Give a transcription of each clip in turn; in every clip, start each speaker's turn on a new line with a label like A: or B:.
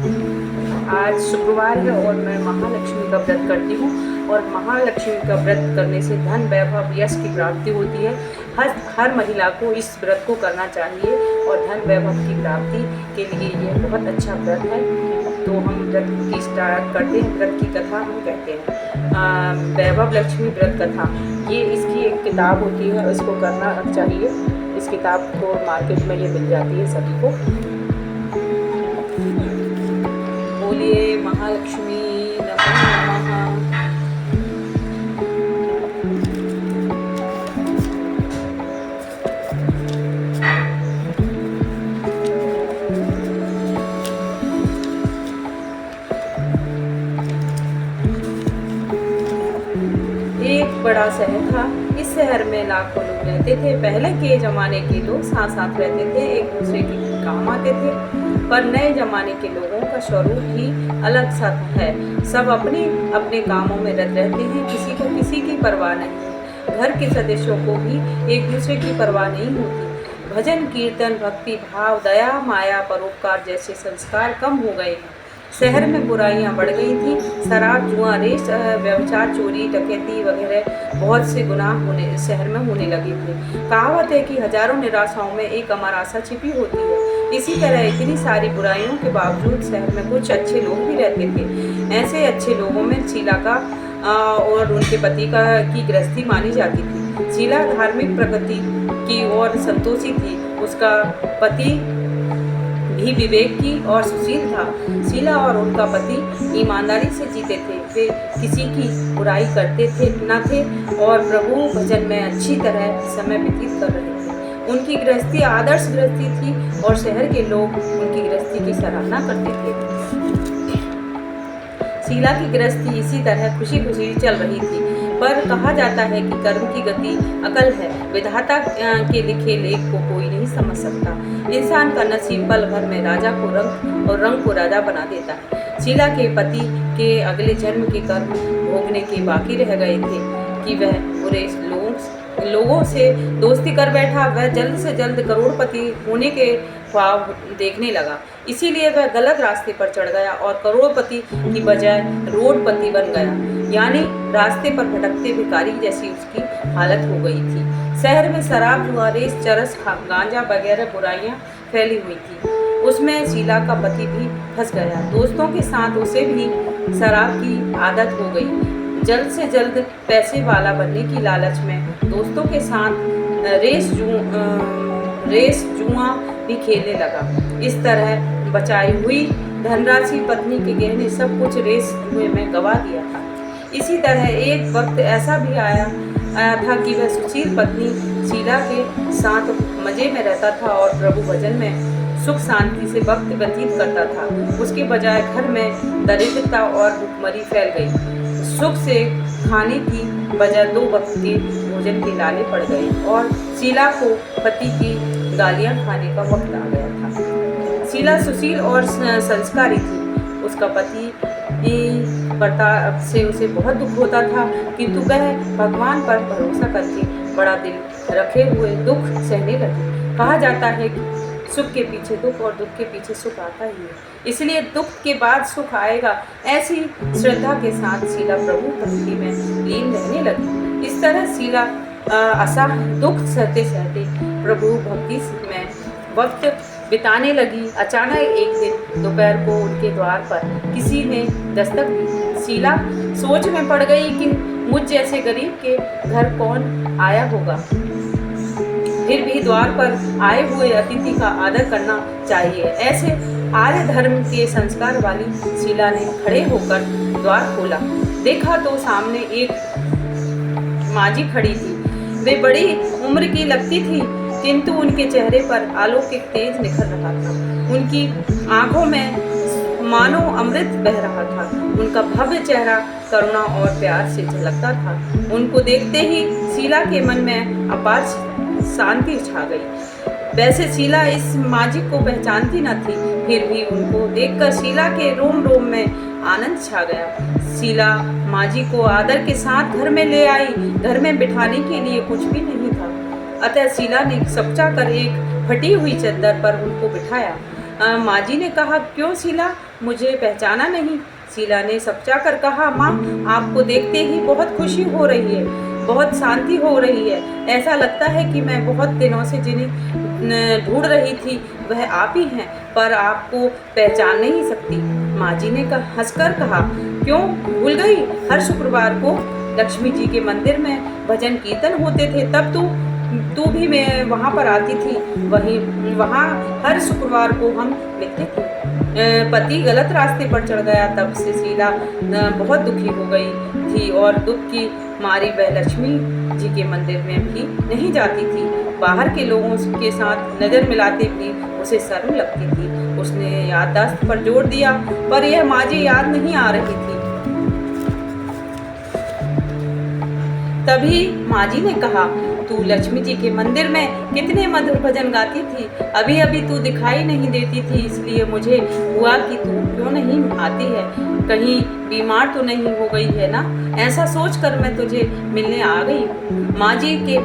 A: आज शुक्रवार है और मैं महालक्ष्मी का व्रत करती हूँ और महालक्ष्मी का व्रत करने से धन वैभव यश की प्राप्ति होती है। हर महिला को इस व्रत को करना चाहिए और धन वैभव की प्राप्ति के लिए ये बहुत अच्छा व्रत है। तो हम व्रत की स्टार्ट करते हैं। व्रत की कथा हम कहते हैं वैभव लक्ष्मी व्रत कथा। ये इसकी एक किताब होती है, इसको करना चाहिए। इस किताब को मार्केट में ये मिल जाती है सभी को। बोलिए महालक्ष्मी नमः। एक बड़ा शहर था। इस शहर में लाखों लोग रहते थे। पहले के ज़माने के लोग साथ साथ रहते थे, एक दूसरे के काम आते थे। पर नए ज़माने के लोगों का स्वरूप ही अलग सा है। सब अपने अपने कामों में रत रहते हैं, किसी को किसी की परवाह नहीं। घर के सदस्यों को भी एक दूसरे की परवाह नहीं होती। भजन कीर्तन भक्ति भाव दया माया परोपकार जैसे संस्कार कम हो गए हैं। शहर में बुराइयां बढ़ गई थी। शराब जुआ रेस व्यभिचार चोरी डकैती वगैरह बहुत से गुनाह शहर में होने लगे थे। कहावत है कि हजारों निराशाओं में एक अमर आशा छिपी होती है। इसी तरह इतनी सारी बुराइयों के बावजूद शहर में कुछ अच्छे लोग भी रहते थे। ऐसे अच्छे लोगों में शीला का और उनके पति की गृहस्थी मानी जाती थी। शीला धार्मिक प्रगति की ओर संतोषी थी। उसका पति भी विवेक की और सुशील था। शीला और उनका पति ईमानदारी से जीते थे। वे किसी की बुराई करते न थे और प्रभु भजन में अच्छी तरह समय व्यतीत कर रहे थे। उनकी गृहस्थी आदर्श गृहस्थी थी और शहर के लोग उनकी गृहस्थी की सराहना करते थे। शीला की गृहस्थी इसी तरह खुशी खुशी चल रही थी। पर कहा जाता है कि कर्म की गति अकल है। विधाता के लिखे लेख को कोई नहीं समझ सकता। इंसान का नसीब पल भर में राजा को रंग और रंग को राजा बना देता है। शीला के पति के अगले जन्म के कर्म भोगने के बाकी रह गए थे कि वह बुरे लोगों से दोस्ती कर बैठा। वह जल्द से जल्द करोड़पति होने के ख्वाब देखने लगा। इसीलिए वह गलत रास्ते पर चढ़ गया और करोड़पति की बजाय रोडपति बन गया, यानी रास्ते पर भटकते भिखारी जैसी उसकी हालत हो गई थी। शहर में शराब जुआ रेस चरस गांजा वगैरह बुराइयां फैली हुई थी। उसमें शीला का पति भी फंस गया। दोस्तों के साथ उसे भी शराब की आदत हो गई। जल्द से जल्द पैसे वाला बनने की लालच में दोस्तों के साथ रेस जुआ भी खेलने लगा। इस तरह बचाई हुई धनराशि पत्नी के गहने सब कुछ रेस जुए में गवा दिया था। इसी तरह एक वक्त ऐसा भी आया था कि वह सुशील पत्नी शीला के साथ मजे में रहता था और प्रभु भजन में सुख शांति से वक्त व्यतीत करता था। उसके बजाय घर में दरिद्रता और भुखमरी फैल गई। सुख से खाने की बजाय 2 वक्त के भोजन के लाले पड़ गए और शीला को पति की गालियां खाने का वक्त आ गया था। शीला सुशील और संस्कारी थी। उसका पति बर्ताव से उसे बहुत दुख होता था, किंतु वह भगवान पर भरोसा करके बड़ा दिल रखे हुए दुख सहने लगी। कहा जाता है कि सुख के पीछे दुख और दुख के पीछे सुख आता ही है, इसलिए दुख के बाद सुख आएगा। ऐसी श्रद्धा के साथ शीला प्रभु भक्ति में लीन रहने लगी। इस तरह शीला असह दुख सहते सहते प्रभु भक्ति में वक्त बिताने लगी। अचानक एक दिन दोपहर को उनके द्वार पर किसी ने दस्तक दी। शीला सोच में पड़ गई कि मुझ जैसे गरीब के घर कौन आया होगा। फिर भी द्वार पर आए हुए अतिथि का आदर करना चाहिए। ऐसे आर्य धर्म के संस्कार वाली शीला ने खड़े होकर द्वार खोला। देखा तो सामने एक माजी खड़ी थी। वे बड़ी उम्र की लगती थी, किंतु उनके चेहरे पर अलौकिक तेज निखर रहा था। उनकी आंखों में मानो अमृत बह रहा था। उनका भव्य चेहरा करुणा और प्यार से झलकता था। उनको देखते ही शीला के मन में अपार शांति छा गई। वैसे शीला इस माजी को पहचानती न थी, फिर भी उनको देखकर शीला के रोम रोम में आनंद छा गया। शीला माजी को आदर के साथ घर में ले आई। घर में बिठाने के लिए कुछ भी नहीं था, अतः शीला ने सपचा कर एक फटी हुई चद्दर पर उनको बिठाया। माँ जी ने कहा, क्यों शीला, मुझे पहचाना नहीं? शीला ने सकचा कर कहा, माँ, आपको देखते ही बहुत खुशी हो रही है, बहुत शांति हो रही है। ऐसा लगता है कि मैं बहुत दिनों से जिन्हें ढूंढ रही थी वह आप ही हैं, पर आपको पहचान नहीं सकती। माँ जी ने हंसकर कहा, क्यों भूल गई? हर शुक्रवार को लक्ष्मी जी के मंदिर में भजन कीर्तन होते थे, तब तू भी मैं वहाँ पर आती थी। वहाँ हर शुक्रवार को हम मिलते थे। पति गलत रास्ते पर चढ़ गया, तब से शीला बहुत दुखी हो गई थी और दुख की मारी वह लक्ष्मी जी के मंदिर में भी नहीं जाती थी। बाहर के लोगों के साथ नज़र मिलाते भी उसे शर्म लगती थी। उसने याददाश्त पर जोर दिया, पर यह माँ जी याद नहीं आ रही थी। तभी माँ जी ने कहा, तू लक्ष्मी जी के मंदिर में कितने मधुर भजन गाती थी, अभी अभी तू दिखाई नहीं देती थी, इसलिए मुझे हुआ कि तू क्यों नहीं आती है, कहीं बीमार तो नहीं हो गई है ना? ऐसा सोचकर मैं तुझे मिलने आ गई हूँ। माँ जी के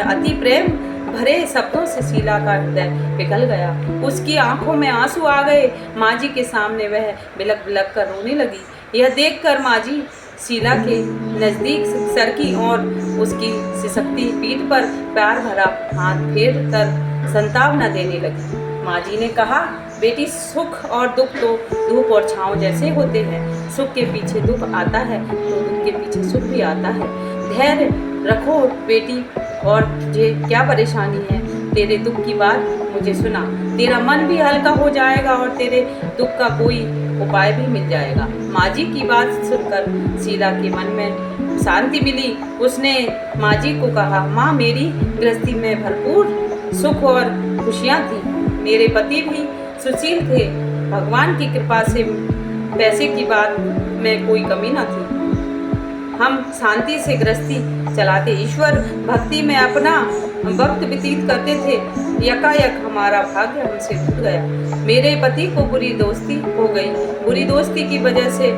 A: अति प्रेम भरे शब्दों से शीला का हृदय पिघल गया। उसकी आंखों में आंसू आ गए। माँ जी के सामने वह बिलक बिलक कर रोने लगी। यह देखकर माँ जी शीला के नज़दीक सरकी और उसकी सिसकती पीठ पर प्यार भरा हाथ फेर कर सांत्वना देने लगी। माँ जी ने कहा, बेटी, सुख और दुख तो धूप और छाँव जैसे होते हैं। सुख के पीछे दुख आता है तो दुख के पीछे सुख भी आता है। धैर्य रखो बेटी, और तुझे क्या परेशानी है? तेरे दुख की बात मुझे सुना, तेरा मन भी हल्का हो जाएगा और तेरे दुख का कोई उपाय भी मिल जाएगा। माँ जी की बात सुनकर शीला के मन में शांति मिली। उसने माँ जी को कहा, माँ, मेरी गृहस्थी में भरपूर सुख और खुशियाँ थी। मेरे पति भी सुशील थे। भगवान की कृपा से पैसे की बात में कोई कमी न थी। हम शांति से गृहस्थी चलाते, ईश्वर भक्ति में अपना वक्त व्यतीत करते थे। यकायक हमारा भाग्य हमसे टूट गया। मेरे पति को बुरी दोस्ती हो गई। बुरी दोस्ती की वजह से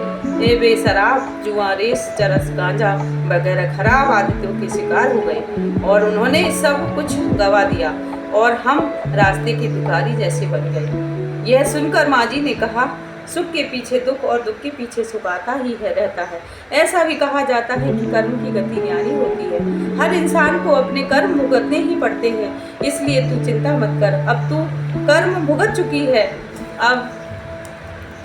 A: वे शराब, जुआ, रेस, चरस, गांजा वगैरह खराब आदतों के शिकार हो गए और उन्होंने सब कुछ गवा दिया और हम रास्ते के भिखारी जैसे बन गए। यह सुनकर माँ जी ने कहा, सुख के पीछे दुख और दुख के पीछे सुख आता ही रहता है। ऐसा भी कहा जाता है कि कर्म की गति न्यारी होती है। हर इंसान को अपने कर्म भुगतने ही पड़ते हैं, इसलिए तू चिंता मत कर। अब तू कर्म भुगत चुकी है, अब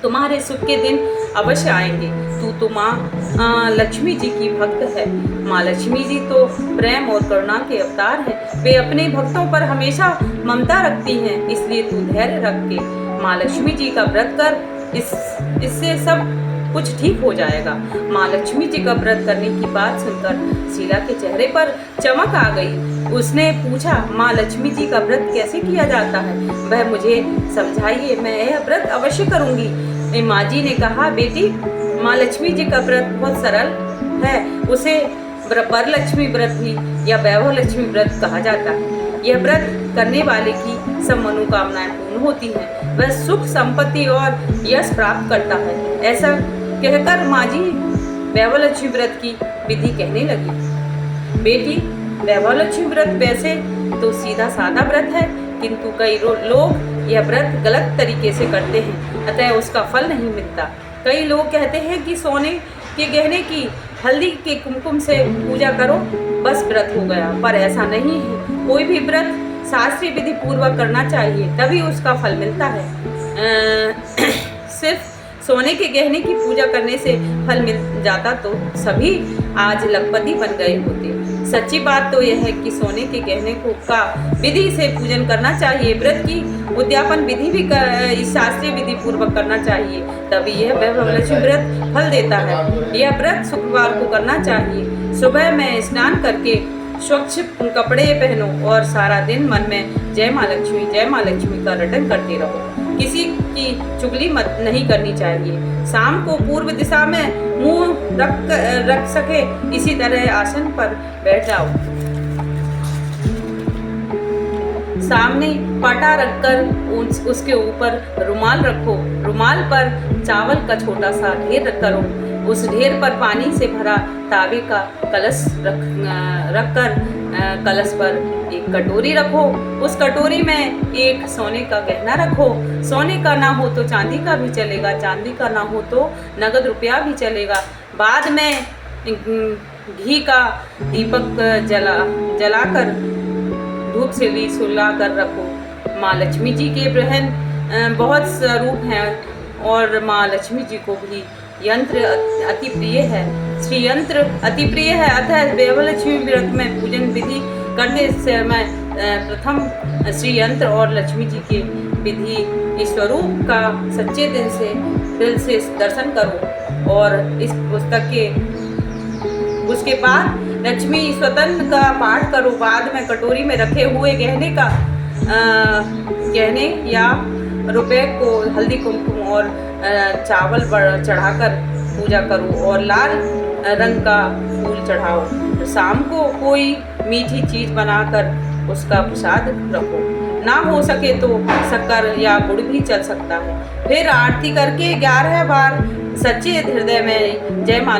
A: तुम्हारे सुख के दिन अवश्य आएंगे। तू तो माँ लक्ष्मी जी की भक्त है। माँ लक्ष्मी जी तो प्रेम और करुणा के अवतार हैं। वे अपने भक्तों पर हमेशा ममता रखती हैं, इसलिए तू धैर्य रख के माँ लक्ष्मी जी का व्रत कर। इससे सब कुछ ठीक हो जाएगा। माँ लक्ष्मी जी का व्रत करने की बात सुनकर शीला के चेहरे पर चमक आ गई। उसने पूछा, माँ लक्ष्मी जी का व्रत कैसे किया जाता है? वह मुझे समझाइए, मैं यह व्रत अवश्य करूँगी। माँ जी ने कहा, बेटी, माँ लक्ष्मी जी का व्रत बहुत सरल है। उसे वरलक्ष्मी व्रत भी या वैभव लक्ष्मी व्रत कहा जाता है। यह व्रत करने वाले की सब मनोकामनाएं पूर्ण होती हैं। वह सुख, संपत्ति और यश प्राप्त करता है। ऐसा कहकर माँ जी वैभव लक्ष्मी व्रत की विधि कहने लगी। बेटी, वैभव लक्ष्मी व्रत वैसे तो सीधा साधा व्रत है, किंतु कई लोग यह व्रत गलत तरीके से करते हैं, अतः उसका फल नहीं मिलता। कई लोग कहते हैं कि सोने के गहने की, हल्दी के कुमकुम से पूजा करो, बस व्रत हो गया, पर ऐसा नहीं है। कोई भी व्रत शास्त्रीय विधि पूर्वक करना चाहिए, तभी उसका फल मिलता है। सिर्फ सोने के गहने की पूजा करने से फल मिल जाता तो सभी आज लखपति बन गए होते। सच्ची बात तो यह है कि सोने के गहने का विधि से पूजन करना चाहिए। व्रत की उद्यापन विधि भी शास्त्रीय विधि पूर्वक करना चाहिए, तभी यह वैभव लक्ष्मी व्रत फल देता है। यह व्रत शुक्रवार को करना चाहिए। सुबह में स्नान करके स्वच्छ कपड़े पहनो और सारा दिन मन में जय माँ लक्ष्मी का रटन करते रहो। किसी की चुगली मत नहीं करनी चाहिए। शाम को पूर्व दिशा में मुंह रख सके इसी तरह आसन पर बैठ जाओ। सामने पाटा रखकर उसके ऊपर रुमाल रखो। रुमाल पर चावल का छोटा सा ढेर करो। उस ढेर पर पानी से भरा तांबे का कलश रखकर कलश पर एक कटोरी रखो, उस कटोरी में एक सोने का गहना रखो। सोने का ना हो तो चांदी का भी चलेगा, चांदी का ना हो तो नगद रुपया भी चलेगा। बाद में घी का दीपक जलाकर धूप से भी सुला कर रखो। माँ लक्ष्मी जी के बहन बहुत स्वरूप हैं और माँ लक्ष्मी जी को भी यंत्र अति प्रिय है, श्री यंत्र अति प्रिय है। अतः देवलक्ष्मी व्रत में पूजन विधि करते समय प्रथम श्री यंत्र और लक्ष्मी जी के विधि इस स्वरूप का सच्चे दिल से दर्शन करो। और इस पुस्तक के उसके बाद लक्ष्मी स्वतंत्र का पाठ करो। बाद में कटोरी में रखे हुए गहने या रुपए को हल्दी कुमकुम और चावल चढ़ाकर पूजा करो और लाल रंग का फूल चढ़ाओ। शाम को कोई मीठी चीज बनाकर उसका प्रसाद रखो। ना हो सके तो शक्कर या गुड़ भी चल सकता है। फिर आरती करके 11 बार सच्चे हृदय में जय माँ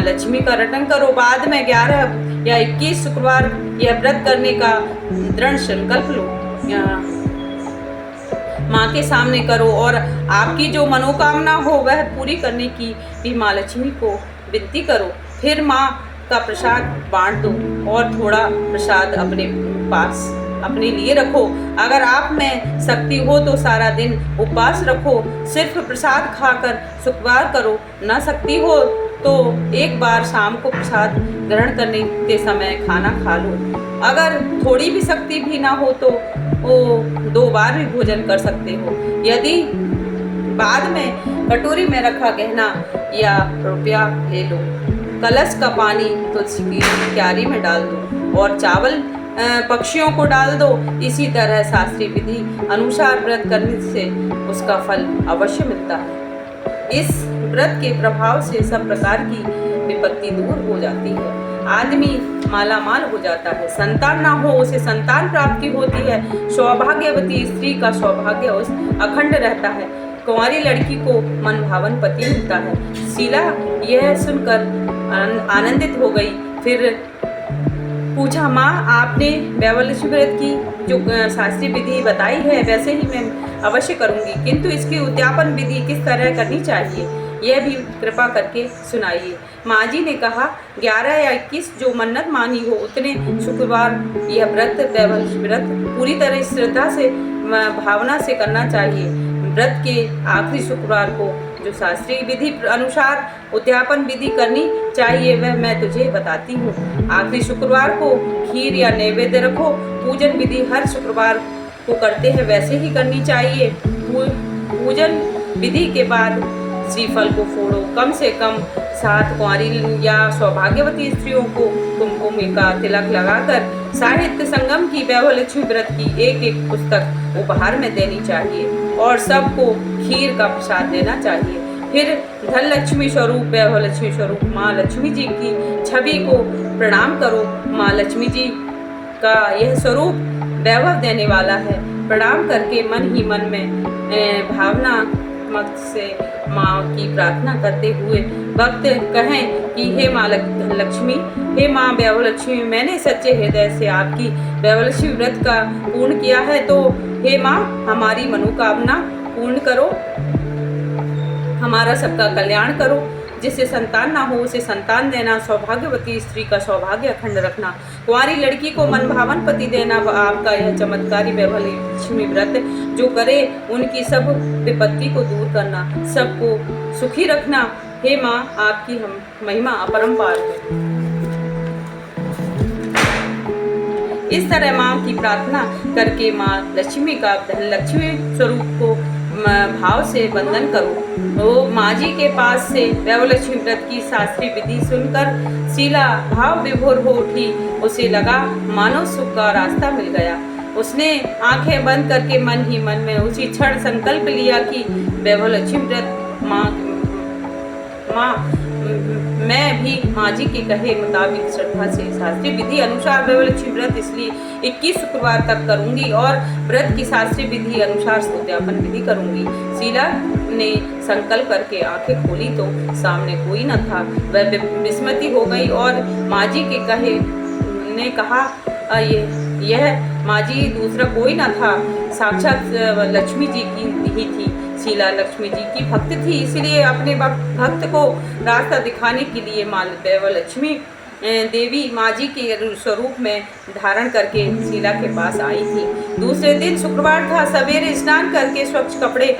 A: लक्ष्मी का रटन करो। बाद में 11 या 21 शुक्रवार यह व्रत करने का दृढ़ संकल्प लो। माँ के सामने करो और आपकी जो मनोकामना हो वह पूरी करने की भी माँ लक्ष्मी को विनती करो। फिर माँ का प्रसाद बांट दो और थोड़ा प्रसाद अपने पास अपने लिए रखो। अगर आप में शक्ति हो तो सारा दिन उपवास रखो, सिर्फ प्रसाद खाकर शुक्रवार करो। न शक्ति हो तो एक बार शाम को प्रसाद ग्रहण करने के समय खाना खा लो। अगर थोड़ी भी शक्ति भी ना हो तो 2 बार भी भोजन कर सकते हो। यदि बाद में कटोरी में रखा गहना या रुपया ले लो। कलश का पानी तुलसी की क्यारी में डाल दो और चावल पक्षियों को डाल दो। इसी तरह शास्त्रीय विधि अनुसार व्रत करने से उसका फल अवश्य मिलता है। इस व्रत के प्रभाव से सब प्रकार की विपत्ति दूर हो जाती है। आदमी मालामाल हो जाता है। संतान ना हो उसे संतान प्राप्ति होती है। सौभाग्यवती स्त्री का सौभाग्य अखंड रहता है। कुंवारी लड़की को मनभावन पति मिलता है। शीला यह सुनकर आनंदित हो गई। फिर पूछा, माँ आपने वैवलक्ष्मी व्रत की जो शास्त्रीय विधि बताई है वैसे ही मैं अवश्य करूँगी, किंतु इसकी उद्यापन विधि किस तरह करनी चाहिए यह भी कृपा करके सुनाइए। माँ जी ने कहा, 11 या 21 जो मन्नत मानी हो उतने शुक्रवार यह व्रत वैवलक्ष्मी व्रत पूरी तरह श्रद्धा से भावना से करना चाहिए। व्रत के आखिरी शुक्रवार को जो शास्त्रीय विधि अनुसार उद्यापन विधि करनी चाहिए वह मैं तुझे बताती हूँ। आखिरी शुक्रवार को खीर या नैवेद्य रखो। पूजन विधि हर शुक्रवार को करते हैं वैसे ही करनी चाहिए। पूजन विधि के बाद श्रीफल को फोड़ो। कम से कम 7 कुंवारी या सौभाग्यवती स्त्रियों को कुमकुम का तिलक लगाकर साहित्य संगम की वैवलक्ष्मी व्रत की एक पुस्तक उपहार में देनी चाहिए और सबको खीर का प्रसाद देना चाहिए। फिर धन लक्ष्मी स्वरूप वैभवलक्ष्मी स्वरूप माँ लक्ष्मी जी की छवि को प्रणाम करो। माँ लक्ष्मी जी का यह स्वरूप वैभव देने वाला है। प्रणाम करके मन ही मन में भावनात्मक से माँ की प्रार्थना करते हुए भक्त कहें कि हे माँ लक्ष्मी, हे माँ वैभवलक्ष्मी, मैंने सच्चे हृदय से आपकी वैभवलक्ष्मी व्रत का पूर्ण किया है, तो हे माँ हमारी मनोकामना पूर्ण करो, हमारा सबका कल्याण करो। जिससे संतान ना हो उसे संतान देना, सौभाग्यवती स्त्री का सौभाग्य अखंड रखना, कुंवारी लड़की को मनभावन पति देना। आपका यह चमत्कारी वैभवलक्ष्मी व्रत जो करे उनकी सब विपत्ति को दूर करना, सबको सुखी रखना। हे माँ आपकी हम महिमा अपरंपार है। इस तरह माँ की प्रार्थना करके माँ लक्ष्मी का धन लक्ष्मी स्वरूप को भाव से वंदन करो। तो माँ जी के पास से वैभवलक्ष्मी व्रत की शास्त्रीय विधि सुनकर शीला भाव विभोर हो उठी। उसे लगा मानो सुख का रास्ता मिल गया। उसने आंखें बंद करके मन ही मन में उसी क्षण संकल्प लिया कि वैभवलक्ष्मी व्रत माँ मैं भी माँ जी के कहे मुताबिक श्रद्धा से शास्त्रीय विधि अनुसार वैभवलक्ष्मी व्रत इसलिए 21 शुक्रवार तक करूंगी और व्रत की शास्त्रीय विधि अनुसार उद्यापन विधि करूंगी। शीला ने संकल्प करके आंखें खोली तो सामने कोई न था। वह विस्मृति हो गई और माँ जी के कहे ने कहा यह माँ जी दूसरा कोई न था, साक्षात लक्ष्मी जी की ही थी। शीला लक्ष्मी जी की भक्त थी, इसलिए अपने भक्त को रास्ता दिखाने के लिए माँ लक्ष्मी देवी माँ जी के स्वरूप में धारण करके शीला के पास आई थी। दूसरे दिन शुक्रवार था। सवेरे स्नान करके स्वच्छ कपड़े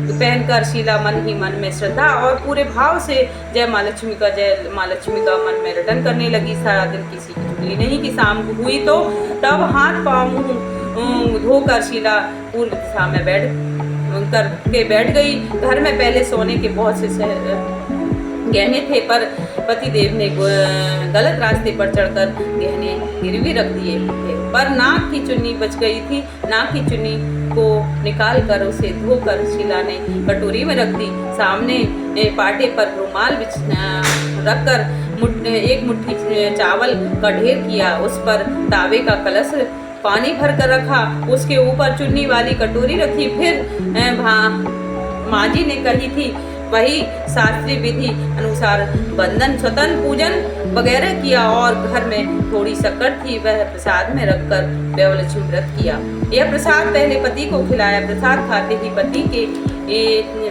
A: पहनकर शीला मन ही मन में श्रद्धा और पूरे भाव से जय माँ लक्ष्मी का मन में रटन करने लगी। सारा दिन किसी की चुगली नहीं कि शाम हुई तो तब हाथ पाँव मुँह धोकर शीला पूर्व दिशा में बैठ गई। घर में पहले सोने के बहुत से गहने थे, पर पतिदेव ने गलत रास्ते पर चढ़कर गहने गिरवी रख दिए थे। पर नाक की चुन्नी बच गई थी। नाक की चुन्नी को निकाल कर उसे धोकर शीला ने कटोरी में रख दी। सामने पाटे पर रुमाल रखकर एक मुट्ठी चावल का ढेर किया। उस पर तावे का कलश पानी भरकर रखा। उसके ऊपर चुन्नी वाली कटोरी रखी। फिर माँ जी ने कही थी वही शास्त्रीय विधि अनुसार बंधन स्वतन पूजन वगैरह किया और घर में थोड़ी शक्कर थी, वह प्रसाद में रखकर वैवलक्ष्मी व्रत किया। यह प्रसाद पहले पति को खिलाया। प्रसाद खाते ही पति के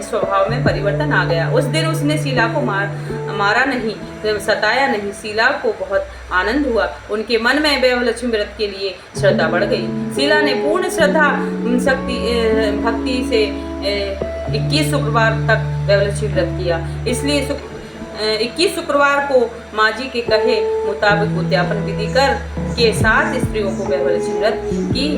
A: स्वभाव में परिवर्तन आ गया। उस दिन उसने शीला को मारा नहीं, सताया नहीं। शीला को बहुत आनंद हुआ। उनके मन में वैवलक्ष्मी व्रत के लिए श्रद्धा बढ़ गई। शीला ने पूर्ण श्रद्धा भक्ति से 21 शुक्रवार तक वैवलक्ष्मी व्रत किया। इसलिए 21 शुक्रवार को माँ जी के कहे मुताबिक उद्यापन विधि कर के 7 स्त्रियों को वैवलक्ष्मी व्रत की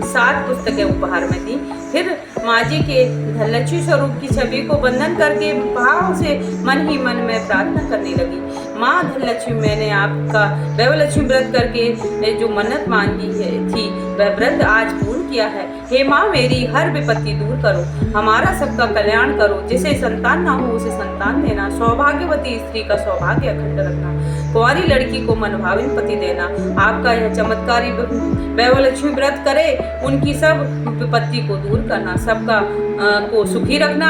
A: 7 पुस्तकें उपहार में दी। फिर माँ जी के धनलक्ष्मी स्वरूप की छवि को बंधन करके भाव से मन ही मन में प्रार्थना करने लगी। माँ धनलक्ष्मी, मैंने आपका वैवलक्ष्मी व्रत करके जो मन्नत मांगी थी वह व्रत आज पूर्ण किया है। हे माँ, मेरी हर विपत्ति दूर करो, हमारा सबका कल्याण करो। जिसे संतान ना हो उसे संतान देना, सौभाग्यवती स्त्री का सौभाग्य अखंड रखना, कुंवारी लड़की को मनभाविन पति देना। आपका यह चमत्कारी वैवलक्ष्मी व्रत करे, उनकी सब विपत्ति को दूर करना, सबका को सुखी रखना।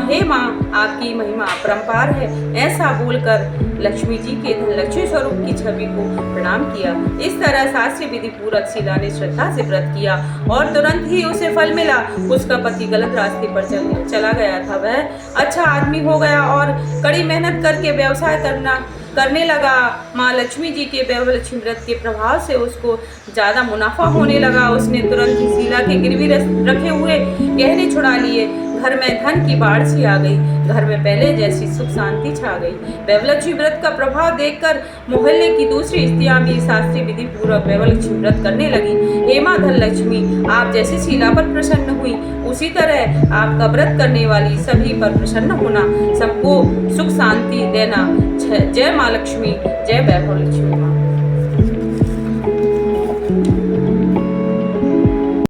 A: हे माँ, आपकी महिमा अपरंपार है। ऐसा बोलकर लक्ष्मी जी के धनलक्ष्मी स्वरूप की छवि को प्रणाम किया। इस तरह शास्त्रीय विधि पूर्वक शीला ने श्रद्धा से व्रत किया और तुरंत ही उसे फल मिला। उसका पति गलत रास्ते पर चला गया था, वह अच्छा आदमी हो गया और कड़ी मेहनत करके व्यवसाय करने लगा। माँ लक्ष्मी जी के वैवलक्ष्मी व्रत के प्रभाव से उसको ज़्यादा मुनाफा होने लगा। उसने तुरंत ही शीला के गिरवी रखे हुए गहने छुड़ा लिए। घर में धन की बाढ़ सी आ गई। घर में पहले जैसी सुख शांति छा गई। वैवलक्ष्मी व्रत का प्रभाव देखकर मोहल्ले की दूसरी स्त्रियां भी शास्त्रीय विधि पूर्वक वैवलक्ष्मी व्रत करने लगी। हे माँ धनलक्ष्मी, आप जैसे शीला पर प्रसन्न हुई, उसी तरह आपका व्रत करने वाली सभी पर प्रसन्न होना, सबको सुख शांति देना। जय माँ लक्ष्मी, जय वैभव लक्ष्मी माँ।